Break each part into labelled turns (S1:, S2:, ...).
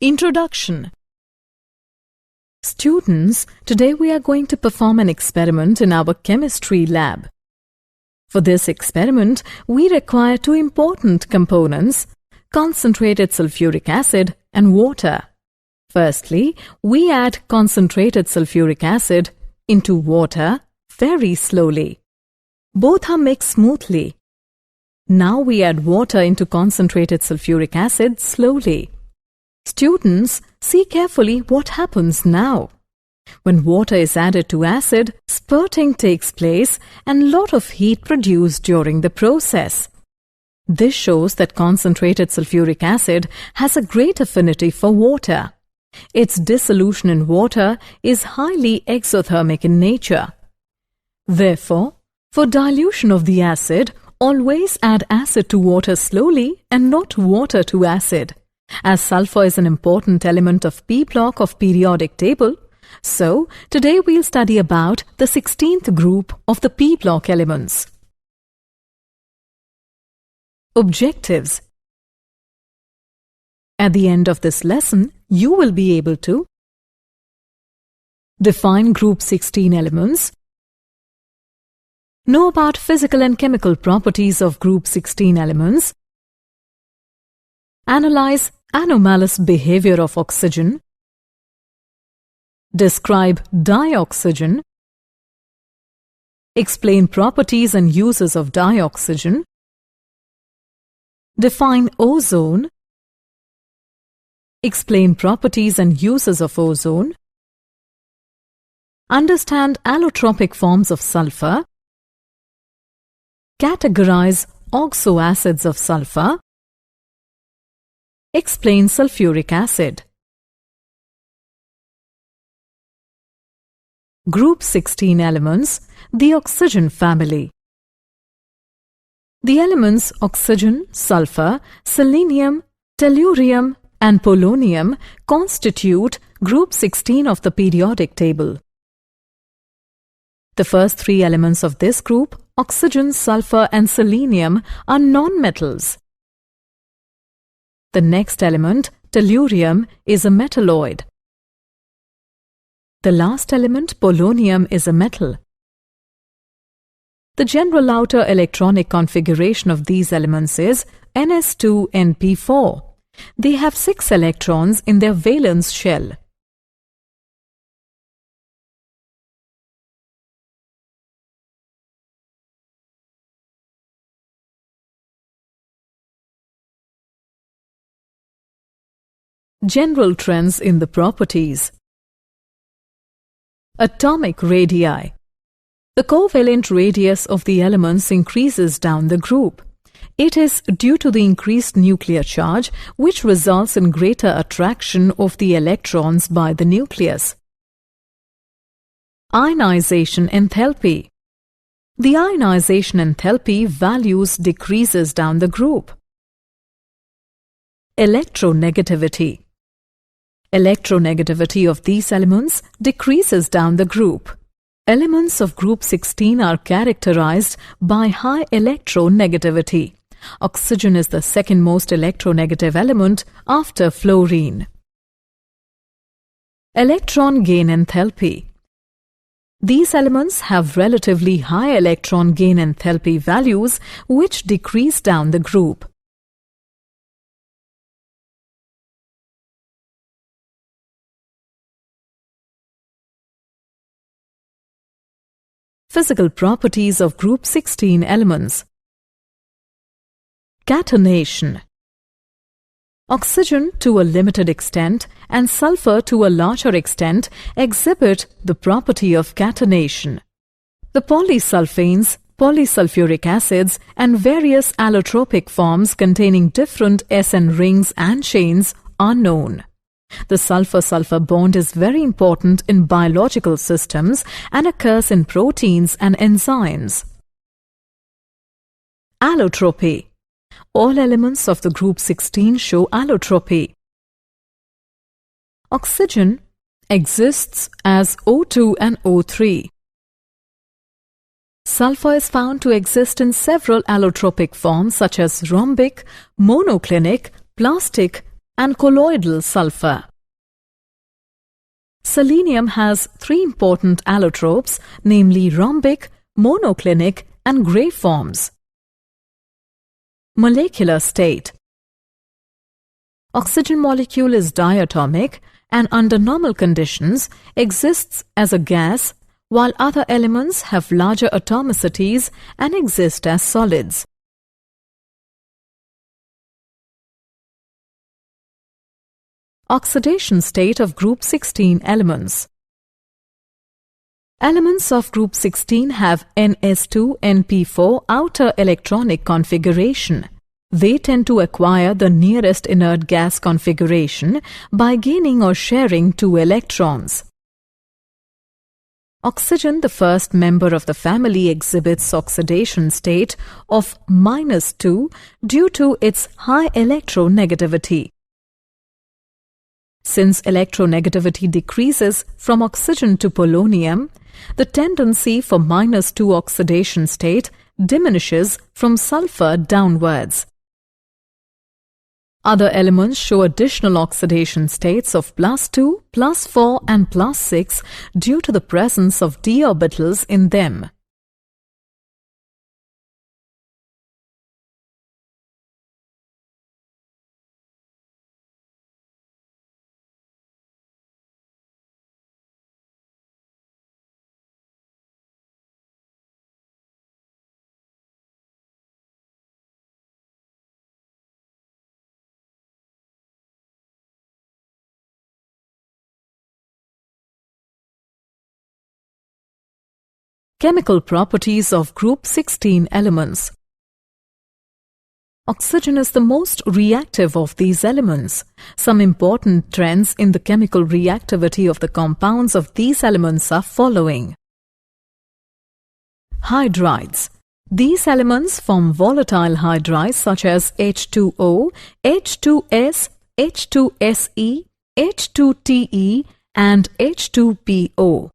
S1: Introduction. Students, today we are going to perform an experiment in our chemistry lab. For this experiment, we require two important components: concentrated sulfuric acid and water. Firstly, we add concentrated sulfuric acid into water very slowly. Both are mixed smoothly. Now we add water into concentrated sulfuric acid slowly. Students, see carefully what happens now. When water is added to acid, spurting takes place and lot of heat produced during the process. This shows that concentrated sulfuric acid has a great affinity for water. Its dissolution in water is highly exothermic in nature. Therefore, for dilution of the acid, always add acid to water slowly and not water to acid. As sulfur is an important element of P block of periodic table, so today we'll study about the 16th group of the P block elements. Objectives. At the end of this lesson, you will be able to define group 16 elements, know about physical and chemical properties of group 16 elements, analyze anomalous behavior of oxygen, describe dioxygen, explain properties and uses of dioxygen, define ozone, explain properties and uses of ozone, understand allotropic forms of sulfur, categorize oxoacids of sulfur, explain sulfuric acid. Group 16 elements, the oxygen family. The elements oxygen, sulfur, selenium, tellurium and polonium constitute group 16 of the periodic table. The first three elements of this group, oxygen, sulfur and selenium, are non-metals. The next element, tellurium, is a metalloid. The last element, polonium, is a metal. The general outer electronic configuration of these elements is Ns2np4. They have 6 electrons in their valence shell. General trends in the properties. Atomic radii. The covalent radius of the elements increases down the group. It is due to the increased nuclear charge, which results in greater attraction of the electrons by the nucleus. Ionization enthalpy. The ionization enthalpy values decreases down the group. Electronegativity. Electronegativity of these elements decreases down the group. Elements of group 16 are characterized by high electronegativity. Oxygen is the second most electronegative element after fluorine. Electron gain enthalpy. These elements have relatively high electron gain enthalpy values which decrease down the group. Physical properties of group 16 elements. Catenation. Oxygen to a limited extent and sulfur to a larger extent exhibit the property of catenation. The polysulfanes, polysulfuric acids and various allotropic forms containing different SN rings and chains are known. The sulfur-sulfur bond is very important in biological systems and occurs in proteins and enzymes. Allotropy. All elements of the group 16 show allotropy. Oxygen exists as O2 and O3. Sulfur is found to exist in several allotropic forms such as rhombic, monoclinic, plastic and colloidal sulfur. Selenium has three important allotropes, namely rhombic, monoclinic, and gray forms. Molecular state. Oxygen molecule is diatomic and under normal conditions exists as a gas, while other elements have larger atomicities and exist as solids. Oxidation state of group 16 elements. Elements of group 16 have Ns2-Np4 outer electronic configuration. They tend to acquire the nearest inert gas configuration by gaining or sharing 2 electrons. Oxygen, the first member of the family, exhibits oxidation state of -2 due to its high electronegativity. Since electronegativity decreases from oxygen to polonium, the tendency for -2 oxidation state diminishes from sulfur downwards. Other elements show additional oxidation states of +2, +4 and +6 due to the presence of d orbitals in them. Chemical properties of group 16 elements. Oxygen is the most reactive of these elements. Some important trends in the chemical reactivity of the compounds of these elements are following. Hydrides. These elements form volatile hydrides such as H2O, H2S, H2SE, H2TE and H2PO.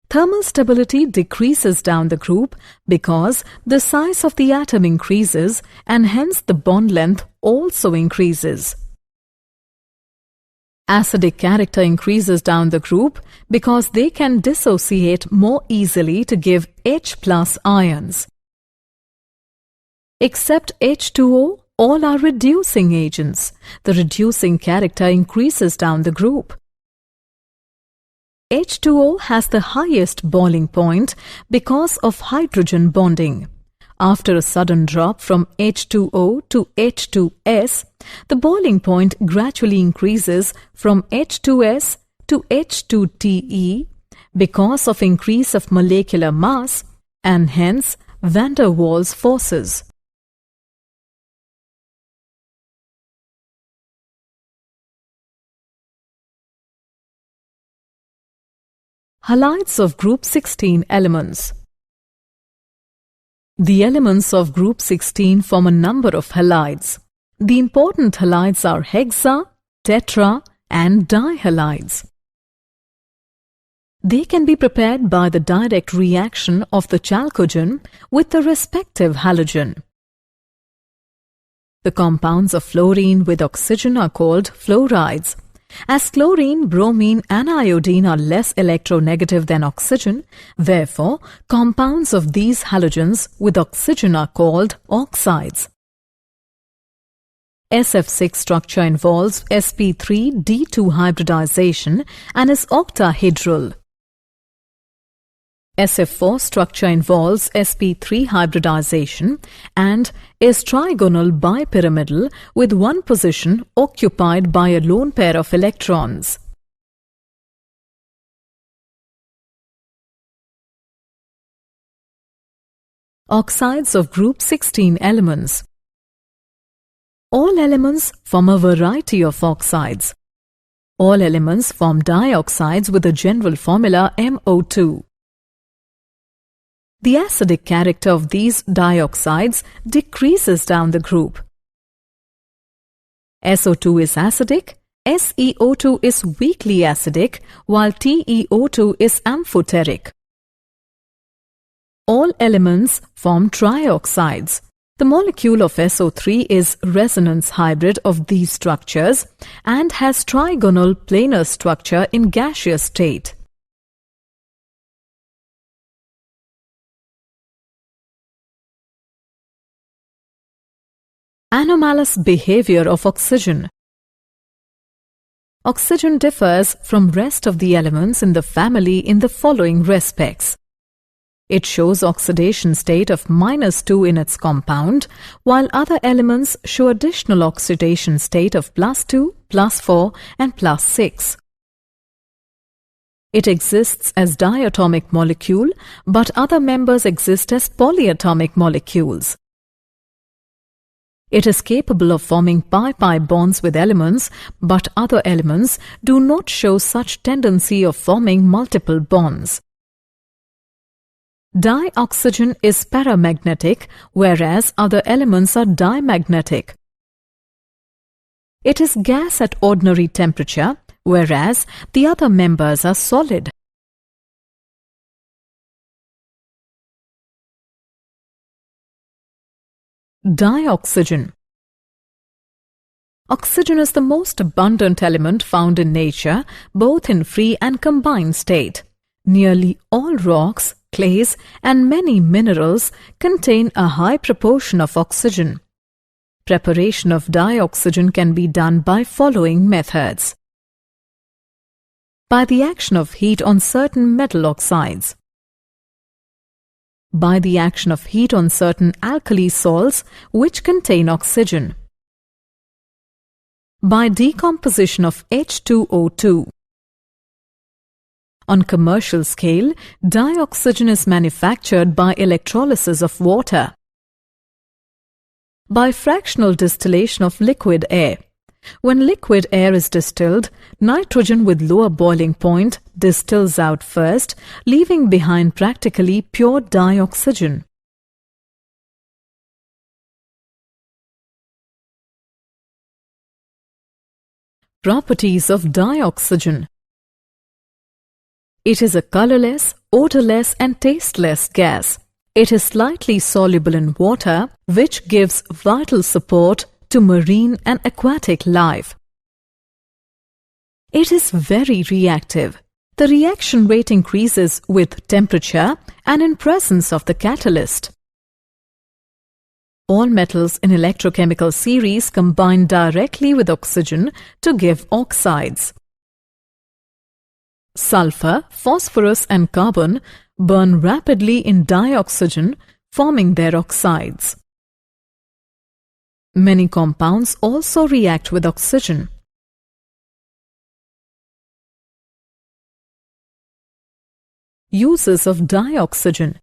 S1: Thermal stability decreases down the group because the size of the atom increases and hence the bond length also increases. Acidic character increases down the group because they can dissociate more easily to give H+ ions. Except H2O, all are reducing agents. The reducing character increases down the group. H2O has the highest boiling point because of hydrogen bonding. After a sudden drop from H2O to H2S, the boiling point gradually increases from H2S to H2TE because of increase of molecular mass and hence van der Waals forces. Halides of group 16 elements. The elements of group 16 form a number of halides. The important halides are hexa, tetra and dihalides. They can be prepared by the direct reaction of the chalcogen with the respective halogen. The compounds of fluorine with oxygen are called fluorides. As chlorine, bromine and iodine are less electronegative than oxygen, therefore compounds of these halogens with oxygen are called oxides. SF6 structure involves sp3d2 hybridization and is octahedral. SF4 structure involves sp3 hybridization and is trigonal bipyramidal with one position occupied by a lone pair of electrons. Oxides of group 16 elements. All elements form a variety of oxides. All elements form dioxides with a general formula MO2. The acidic character of these dioxides decreases down the group. SO2 is acidic, SeO2 is weakly acidic, while TeO2 is amphoteric. All elements form trioxides. The molecule of SO3 is resonance hybrid of these structures and has trigonal planar structure in gaseous state. Anomalous behavior of oxygen. Oxygen differs from rest of the elements in the family in the following respects. It shows oxidation state of -2 in its compound, while other elements show additional oxidation state of +2, +4 and +6. It exists as diatomic molecule, but other members exist as polyatomic molecules. It is capable of forming pi-pi bonds with elements, but other elements do not show such tendency of forming multiple bonds. Dioxygen is paramagnetic, whereas other elements are dimagnetic. It is gas at ordinary temperature, whereas the other members are solid. Dioxygen. Oxygen is the most abundant element found in nature, both in free and combined state. Nearly all rocks, clays, and many minerals contain a high proportion of oxygen. Preparation of dioxygen can be done by following methods. By the action of heat on certain metal oxides. By the action of heat on certain alkali salts which contain oxygen. By decomposition of H2O2. On commercial scale, dioxygen is manufactured by electrolysis of water. By fractional distillation of liquid air. When liquid air is distilled, nitrogen with lower boiling point distills out first, leaving behind practically pure dioxygen. Properties of dioxygen. It is a colorless, odorless and tasteless gas. It is slightly soluble in water, which gives vital support to marine and aquatic life. It is very reactive. The reaction rate increases with temperature and in presence of the catalyst. All metals in electrochemical series combine directly with oxygen to give oxides. Sulfur, phosphorus and carbon burn rapidly in dioxygen, forming their oxides. Many compounds also react with oxygen. Uses of dioxygen.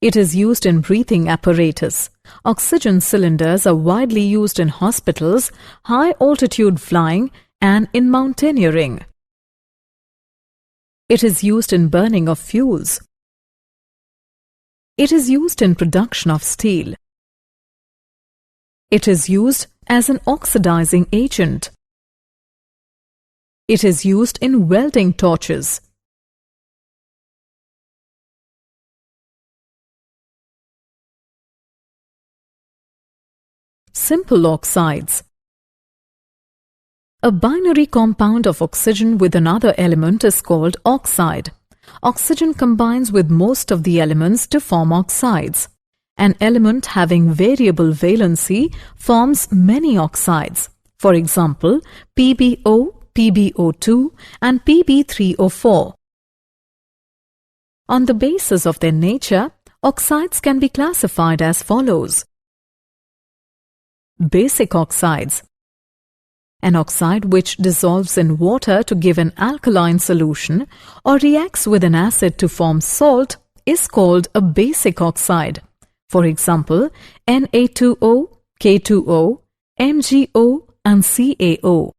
S1: It is used in breathing apparatus. Oxygen cylinders are widely used in hospitals, high-altitude flying, and in mountaineering. It is used in burning of fuels. It is used in production of steel. It is used as an oxidizing agent. It is used in welding torches. Simple oxides. A binary compound of oxygen with another element is called oxide. Oxygen combines with most of the elements to form oxides. An element having variable valency forms many oxides. For example, PbO, PbO2 and Pb3O4. On the basis of their nature, oxides can be classified as follows. Basic oxides. An oxide which dissolves in water to give an alkaline solution or reacts with an acid to form salt is called a basic oxide. For example, Na2O, K2O, MgO and CaO.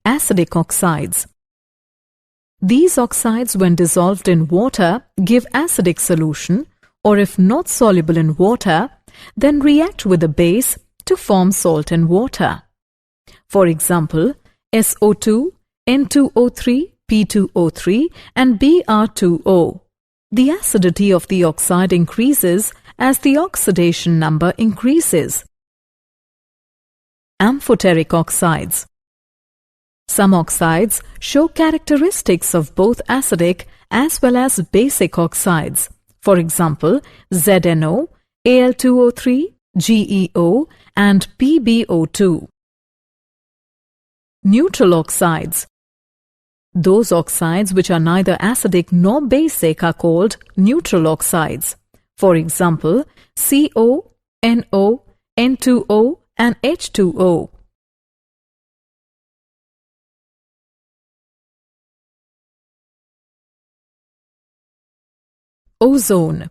S1: Acidic oxides. These oxides, when dissolved in water, give acidic solution, or if not soluble in water, then react with a base to form salt and water. For example, SO2, N2O3, P2O3 and Br2O. The acidity of the oxide increases as the oxidation number increases. Amphoteric oxides. Some oxides show characteristics of both acidic as well as basic oxides. For example, ZNO, Al2O3, GeO, and PbO2. Neutral oxides. Those oxides which are neither acidic nor basic are called neutral oxides. For example, CO, NO, N2O, and H2O. Ozone.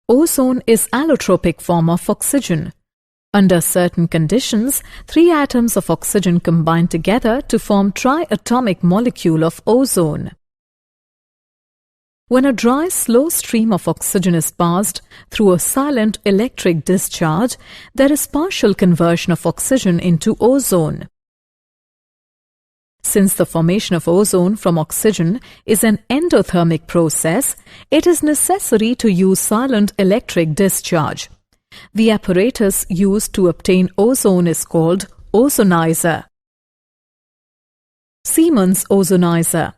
S1: Ozone is allotropic form of oxygen. Under certain conditions, 3 atoms of oxygen combine together to form triatomic molecule of ozone. When a dry, slow stream of oxygen is passed through a silent electric discharge, there is partial conversion of oxygen into ozone. Since the formation of ozone from oxygen is an endothermic process, it is necessary to use silent electric discharge. The apparatus used to obtain ozone is called ozonizer. Siemens ozonizer.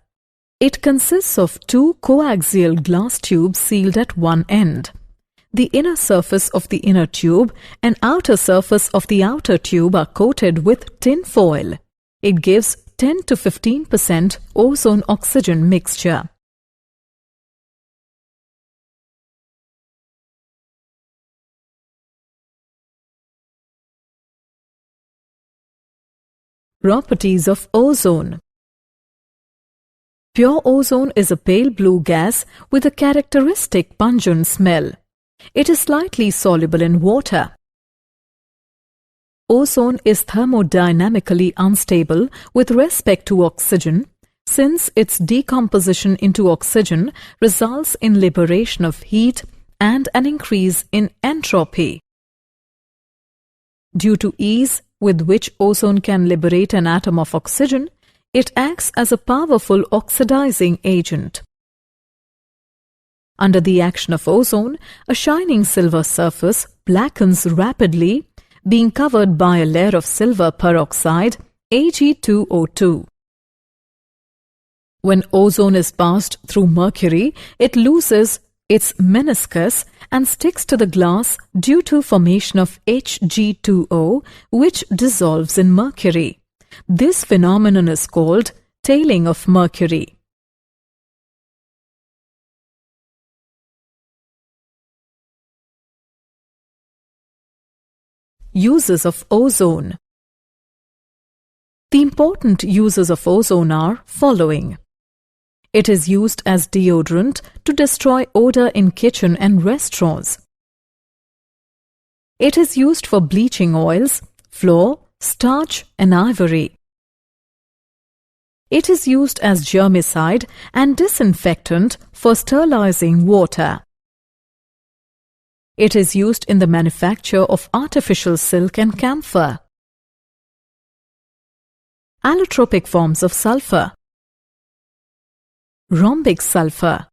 S1: It consists of 2 coaxial glass tubes sealed at one end. The inner surface of the inner tube and outer surface of the outer tube are coated with tin foil. It gives 10 to 15% ozone-oxygen mixture. Properties of ozone. Pure ozone is a pale blue gas with a characteristic pungent smell. It is slightly soluble in water. Ozone is thermodynamically unstable with respect to oxygen, since its decomposition into oxygen results in liberation of heat and an increase in entropy. Due to ease with which ozone can liberate an atom of oxygen, it acts as a powerful oxidizing agent. Under the action of ozone, a shining silver surface blackens rapidly, being covered by a layer of silver peroxide, Ag2O2. When ozone is passed through mercury, it loses its meniscus and sticks to the glass due to formation of Hg2O, which dissolves in mercury. This phenomenon is called tailing of mercury. Uses of ozone. The important uses of ozone are following. It is used as deodorant to destroy odor in kitchen and restaurants. It is used for bleaching oils, flour, starch and ivory. It is used as germicide and disinfectant for sterilizing water. It is used in the manufacture of artificial silk and camphor. Allotropic forms of sulfur. Rhombic sulfur.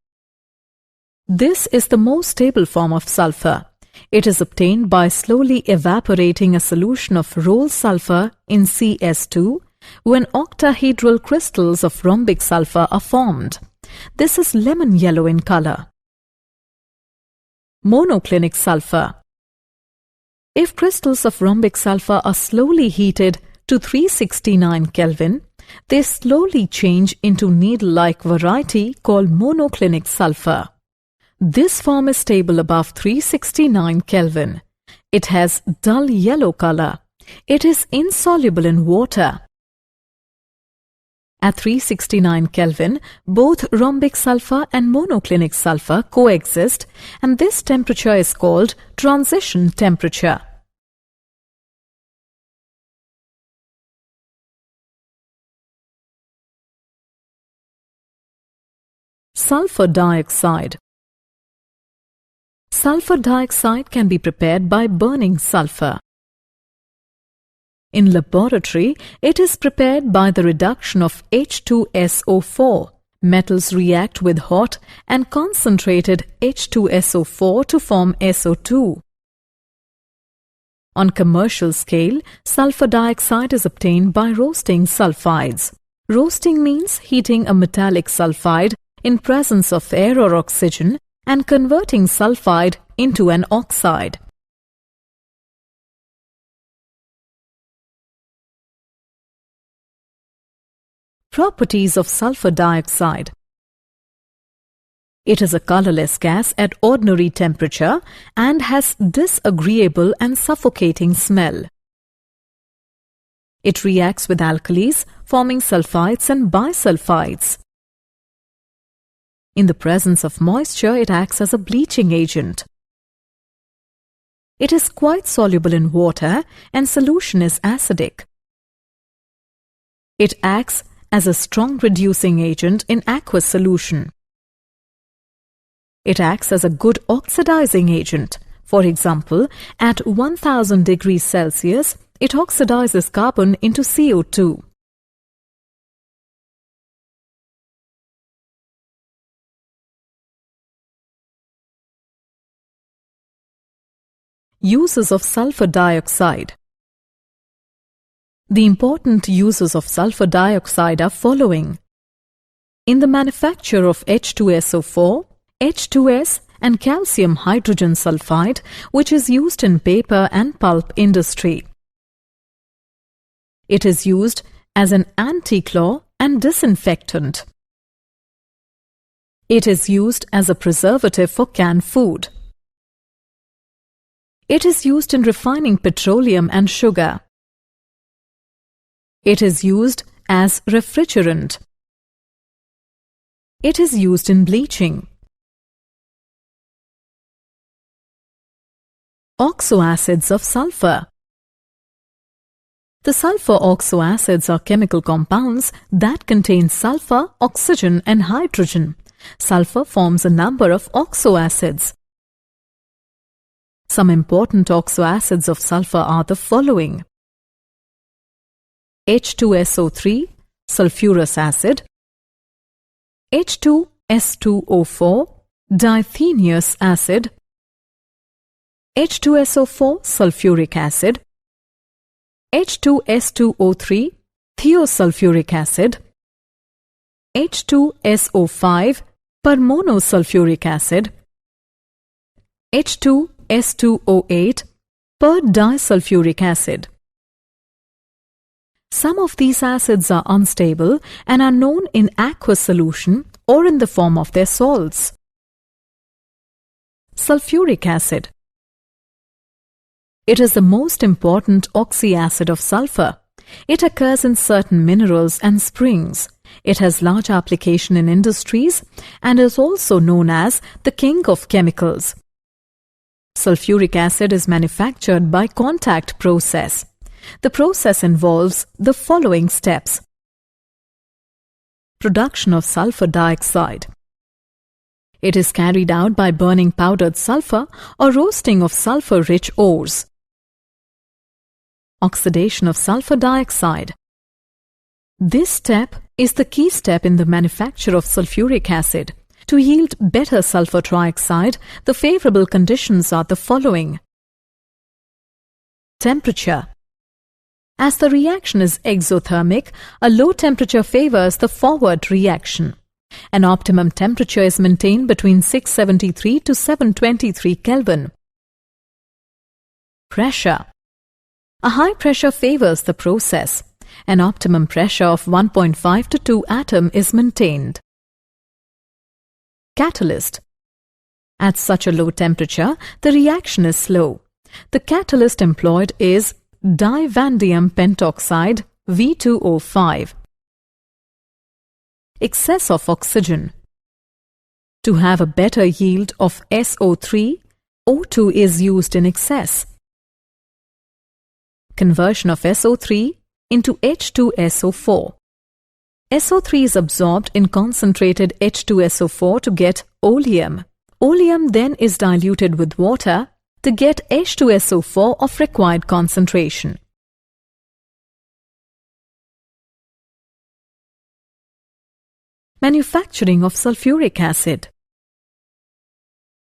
S1: This is the most stable form of sulfur. It is obtained by slowly evaporating a solution of roll sulfur in CS2 when octahedral crystals of rhombic sulfur are formed. This is lemon yellow in color. Monoclinic sulfur. If crystals of rhombic sulfur are slowly heated to 369 Kelvin, they slowly change into needle-like variety called monoclinic sulfur. This form is stable above 369 Kelvin. It has dull yellow color. It is insoluble in water. At 369 Kelvin, both rhombic sulfur and monoclinic sulfur coexist, and this temperature is called transition temperature. Sulfur dioxide. Sulfur dioxide can be prepared by burning sulfur. In laboratory, it is prepared by the reduction of H2SO4 Metals react with hot and concentrated H2SO4 to form SO2. On commercial scale, sulfur dioxide is obtained by roasting sulfides. Roasting means heating a metallic sulfide in presence of air or oxygen and converting sulfide into an oxide. Properties of sulfur dioxide. It is a colorless gas at ordinary temperature and has disagreeable and suffocating smell. It reacts with alkalis, forming sulfides and bisulfides. In the presence of moisture, it acts as a bleaching agent. It is quite soluble in water and solution is acidic. It acts as a strong reducing agent in aqueous solution. It acts as a good oxidizing agent. For example, at 1000 degrees Celsius, it oxidizes carbon into CO2. Uses of sulfur dioxide. The important uses of sulfur dioxide are following. In the manufacture of H2SO4, H2S and calcium hydrogen sulfide, which is used in paper and pulp industry. It is used as an anti-claw and disinfectant. It is used as a preservative for canned food. It is used in refining petroleum and sugar. It is used as refrigerant. It is used in bleaching. Oxoacids of sulfur. The sulfur oxoacids are chemical compounds that contain sulfur, oxygen and hydrogen. Sulfur forms a number of oxoacids. Some important oxoacids of sulfur are the following: H2SO3, sulfurous acid; H2S2O4, diathenious acid; H2SO4, sulfuric acid; H2S2O3, thiosulfuric acid; H2SO5, permonosulfuric acid; H2S2O8, per-disulfuric acid. Some of these acids are unstable and are known in aqueous solution or in the form of their salts. Sulfuric acid. It is the most important oxyacid of sulfur. It occurs in certain minerals and springs. It has large application in industries and is also known as the king of chemicals. Sulfuric acid is manufactured by contact process. The process involves the following steps. Production of sulfur dioxide. It is carried out by burning powdered sulfur or roasting of sulfur-rich ores. Oxidation of sulfur dioxide. This step is the key step in the manufacture of sulfuric acid. To yield better sulfur trioxide, the favorable conditions are the following. Temperature. As the reaction is exothermic, a low temperature favors the forward reaction. An optimum temperature is maintained between 673 to 723 Kelvin. Pressure. A high pressure favors the process. An optimum pressure of 1.5 to 2 atm is maintained. Catalyst. At such a low temperature, the reaction is slow. The catalyst employed is divanadium pentoxide V2O5. Excess of oxygen. To have a better yield of SO3, O2 is used in excess. Conversion of SO3 into H2SO4. SO3 is absorbed in concentrated H2SO4 to get oleum. Oleum then is diluted with water to get H2SO4 of required concentration. Manufacturing of sulfuric acid.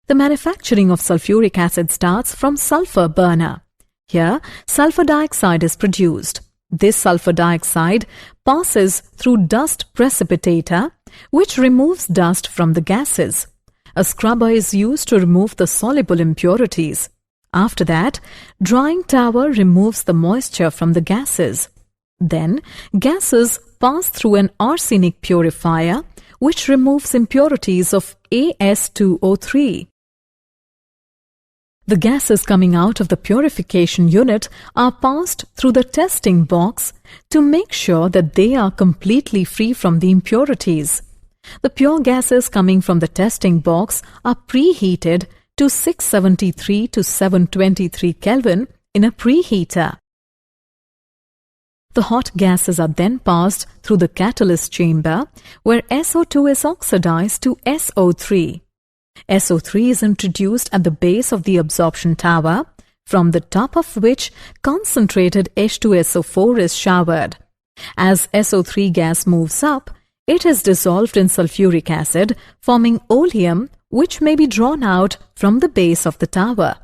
S1: The manufacturing of sulfuric acid starts from sulfur burner. Here, sulfur dioxide is produced. This sulfur dioxide passes through dust precipitator, which removes dust from the gases. A scrubber is used to remove the soluble impurities. After that, drying tower removes the moisture from the gases. Then, gases pass through an arsenic purifier, which removes impurities of As2O3. The gases coming out of the purification unit are passed through the testing box to make sure that they are completely free from the impurities. The pure gases coming from the testing box are preheated to 673 to 723 Kelvin in a preheater. The hot gases are then passed through the catalyst chamber, where SO2 is oxidized to SO3. SO3 is introduced at the base of the absorption tower, from the top of which concentrated H2SO4 is showered. As SO3 gas moves up, it is dissolved in sulfuric acid, forming oleum, which may be drawn out from the base of the tower.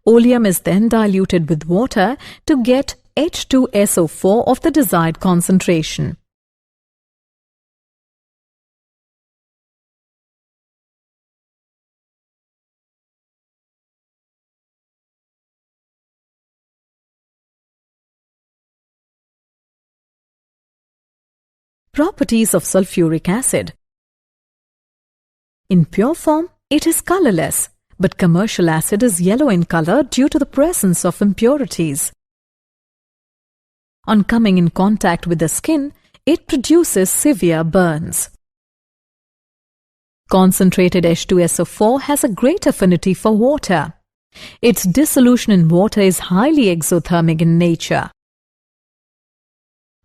S1: Oleum is then diluted with water to get H2SO4 of the desired concentration. Properties of sulfuric acid. In pure form, it is colorless, but commercial acid is yellow in color due to the presence of impurities. On coming in contact with the skin, it produces severe burns. Concentrated H2SO4 has a great affinity for water. Its dissolution in water is highly exothermic in nature.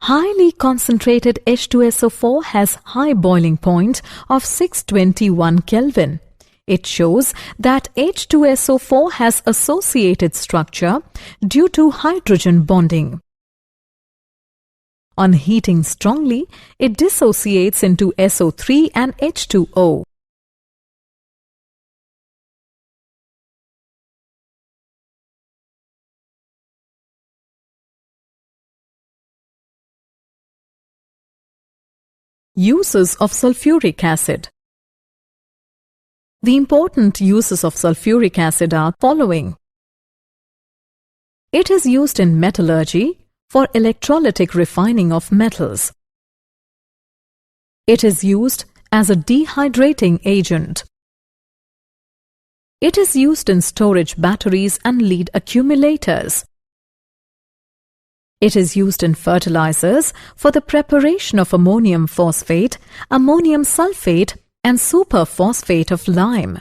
S1: Highly concentrated H2SO4 has high boiling point of 621 Kelvin. It shows that H2SO4 has associated structure due to hydrogen bonding. On heating strongly, it dissociates into SO3 and H2O. Uses of sulfuric acid. The important uses of sulfuric acid are following. It is used in metallurgy for electrolytic refining of metals. It is used as a dehydrating agent. It is used in storage batteries and lead accumulators. It is used in fertilizers for the preparation of ammonium phosphate, ammonium sulfate, and superphosphate of lime.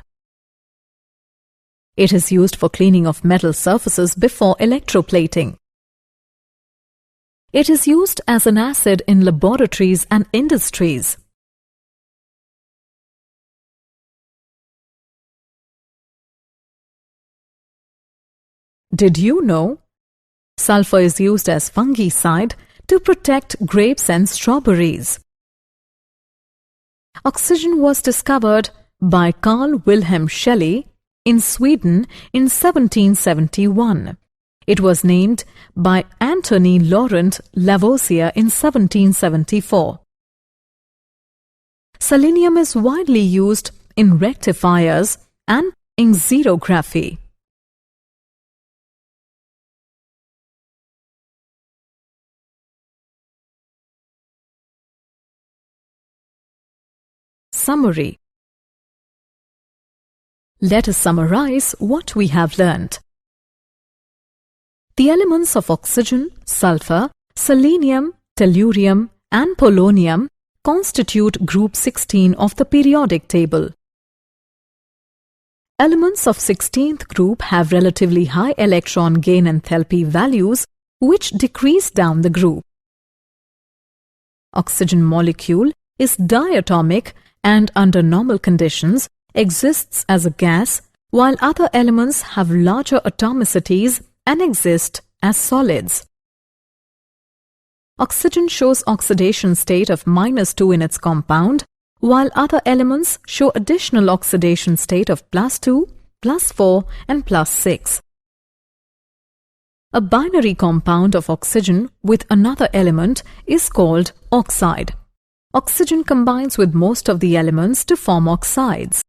S1: It is used for cleaning of metal surfaces before electroplating. It is used as an acid in laboratories and industries. Did you know? Sulfur is used as fungicide to protect grapes and strawberries. Oxygen was discovered by Carl Wilhelm Scheele in Sweden in 1771. It was named by Antony Laurent Lavoisier in 1774. Selenium is widely used in rectifiers and in xerography. Summary. Let us summarize what we have learnt. The elements of oxygen, sulfur, selenium, tellurium, and polonium constitute group 16 of the periodic table. Elements of 16th group have relatively high electron gain enthalpy values which decrease down the group. Oxygen molecule is diatomic and under normal conditions exists as a gas, while other elements have larger atomicities and exist as solids. Oxygen shows oxidation state of -2 in its compound, while other elements show additional oxidation state of +2, +4 and +6. A binary compound of oxygen with another element is called oxide. Oxygen combines with most of the elements to form oxides.